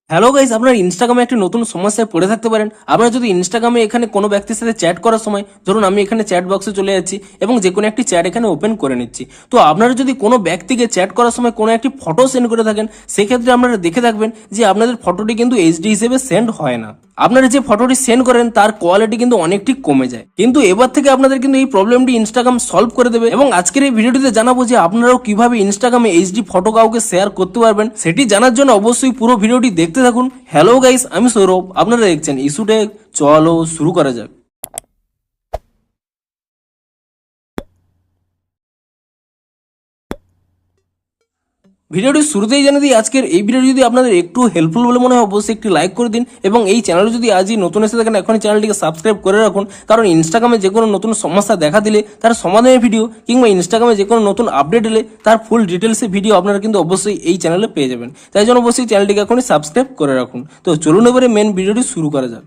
Hello guys, আপনারা ইনস্টাগ্রামে একটা নতুন সমস্যায় পড়ে থাকতে পারেন। আপনারা যদি ইনস্টাগ্রামে এখানে কোনো ব্যক্তির সাথে চ্যাট করার সময়, ধরুন আমি এখানে চ্যাট বক্সে চলে যাচ্ছি এবং যে কোনো একটি চ্যাট এখানে ওপেন করে নিচ্ছি, তো আপনারা যদি কোনো ব্যক্তিকে চ্যাট করার সময় কোনো একটি ফটো সেন্ড করে থাকেন, সেক্ষেত্রে আপনারা দেখে থাকবেন যে আপনাদের ফটোটি কিন্তু এইচডি হিসেবে সেন্ড হয় না। আপনারা যে ফটোটি সেন্ড করেন তার কোয়ালিটি কিন্তু অনেকটি কমে যায়। কিন্তু এবার থেকে আপনাদের কিন্তু এই প্রবলেমটি ইনস্টাগ্রাম সলভ করে দেবে এবং আজকের এই ভিডিওটিতে জানাবো যে আপনারাও কিভাবে ইনস্টাগ্রামে এইচডি ফটো কাউকে শেয়ার করতে পারবেন। সেটি জানার জন্য অবশ্যই পুরো ভিডিওটি দেখতে থাকুন। হ্যালো গাইস, আমি সৌরভ, আপনারা দেখছেন 𝗧𝗴𝗀। চলো শুরু করা যাক। ভিডিওটি শুরুতেই জানিয়ে দিই, আজকের এই ভিডিওটি যদি আপনাদের একটু হেল্পফুল বলে মনে হয় অবশ্যই একটি লাইক করে দিন এবং এই চ্যানেলে যদি আজই নতুন এসে থাকেন এখনই চ্যানেলটিকে সাবস্ক্রাইব করে রাখুন, কারণ ইনস্টাগ্রামে যে কোনো নতুন সমস্যা দেখা দিলে তার সমাধানের ভিডিও কিংবা ইনস্টাগ্রামে যে কোনো নতুন আপডেট এলে তার ফুল ডিটেলসের ভিডিও আপনারা কিন্তু অবশ্যই এই চ্যানেলে পেয়ে যাবেন। তাই জন্য অবশ্যই চ্যানেলটিকে এখনই সাবস্ক্রাইব করে রাখুন। তো চলুন এবারে মেন ভিডিওটি শুরু করা যাক।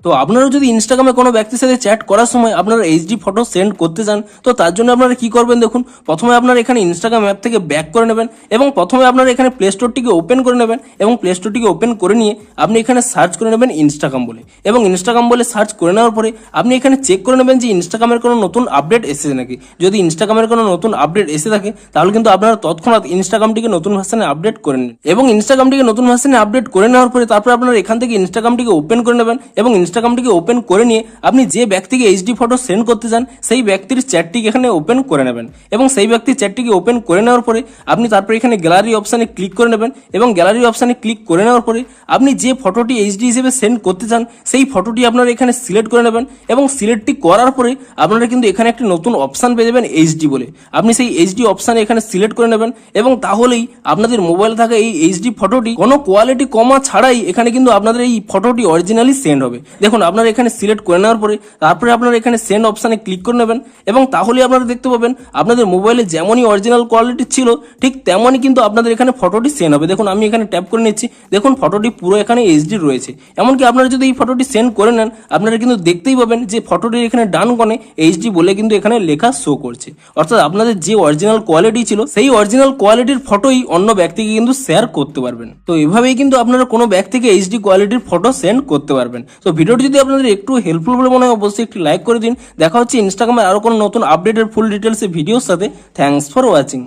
তো আপনারা যদি ইনস্টাগ্রামে কোনো ব্যক্তির সাথে চ্যাট করার সময় আপনারা এইচডি ফটো সেন্ড করতে চান, তো তার জন্য আপনারা কি করবেন দেখুন। প্রথমে আপনারা এখানে ইনস্টাগ্রাম অ্যাপ থেকে ব্যাক করে নেবেন এবং প্রথমে আপনারা এখানে প্লে স্টোরটিকে ওপেন করে নেবেন এবং প্লে স্টোরটিকে ওপেন করে নিয়ে আপনি এখানে সার্চ করে নেবেন ইনস্টাগ্রাম বলে, এবং ইনস্টাগ্রাম বলে সার্চ করে নেওয়ার পরে আপনি এখানে চেক করে নেবেন যে ইনস্টাগ্রামের কোনো নতুন আপডেট এসেছে নাকি। যদি ইনস্টাগ্রামের কোনো নতুন আপডেট এসে থাকে তাহলে কিন্তু আপনারা তৎক্ষণাৎ ইনস্টাগ্রামটিকে নতুন ভার্সনে আপডেট করে নিন এবং ইনস্টাগ্রামটিকে নতুন ভার্সনে আপডেট করে নেওয়ার পরে তারপর আপনারা এখান থেকে ইনস্টাগ্রামটিকে ওপেন করে নেবেন এবং ইনস্টাগ্রামটিকে ওপেন করে নিয়ে আপনি যে ব্যক্তিকে এইচডি ফটো সেন্ড করতে চান সেই ব্যক্তির চ্যাটটিকে এখানে ওপেন করে নেবেন এবং সেই ব্যক্তির চ্যাটটিকে ওপেন করে নেওয়ার পরে আপনি তারপরে এখানে গ্যালারি অপশানে ক্লিক করে নেবেন এবং গ্যালারি অপশানে ক্লিক করে নেওয়ার পরে আপনি যে ফটোটি এইচডি হিসেবে সেন্ড করতে চান সেই ফটোটি আপনারা এখানে সিলেক্ট করে নেবেন এবং সিলেক্টটি করার পরে আপনারা কিন্তু এখানে একটি নতুন অপশান পেয়ে যাবেন এইচডি বলে। আপনি সেই এইচডি অপশানে এখানে সিলেক্ট করে নেবেন এবং তাহলেই আপনাদের মোবাইলে থাকা এই এইচডি ফটোটি কোনো কোয়ালিটি কমা ছাড়াই এখানে কিন্তু আপনাদের এই ফটোটি অরিজিনালি সেন্ড হবে। দেখুন আপনারা এখানে সিলেক্ট করে নেওয়ার পরে তারপরে আপনারা এখানে সেন্ড অপশানে ক্লিক করে নেবেন এবং তাহলে আপনারা দেখতে পাবেন আপনাদের মোবাইলে যেমনই অরিজিনাল কোয়ালিটি ছিল ঠিক তেমনই কিন্তু আপনাদের এখানে ফটোটি সেন্ড হবে। দেখুন আমি এখানে ট্যাপ করে নিচ্ছি, দেখুন ফটোটি পুরো এখানে এইচডি রয়েছে। এমনকি আপনারা যদি এই ফটোটি সেন্ড করে নেন আপনারা কিন্তু দেখতেই পাবেন যে ফটোটির এখানে ডান কোণে এইচডি বলে কিন্তু এখানে লেখা শো করছে, অর্থাৎ আপনাদের যে অরিজিনাল কোয়ালিটি ছিল সেই অরিজিনাল কোয়ালিটির ফটোই অন্য ব্যক্তিকে কিন্তু শেয়ার করতে পারবেন। তো এভাবেই কিন্তু আপনারা কোনো ব্যক্তিকে এইচডি কোয়ালিটির ফটো সেন্ড করতে পারবেন। তো ভিডিওটি যদি আপনাদের একটু হেল্পফুল বলে মনে হয় অবশ্যই একটি লাইক করে দিন। দেখা হচ্ছে ইনস্টাগ্রামে আরো কোনো নতুন আপডেটের ফুল ডিটেলসের ভিডিওর সাথে। Thanks for watching.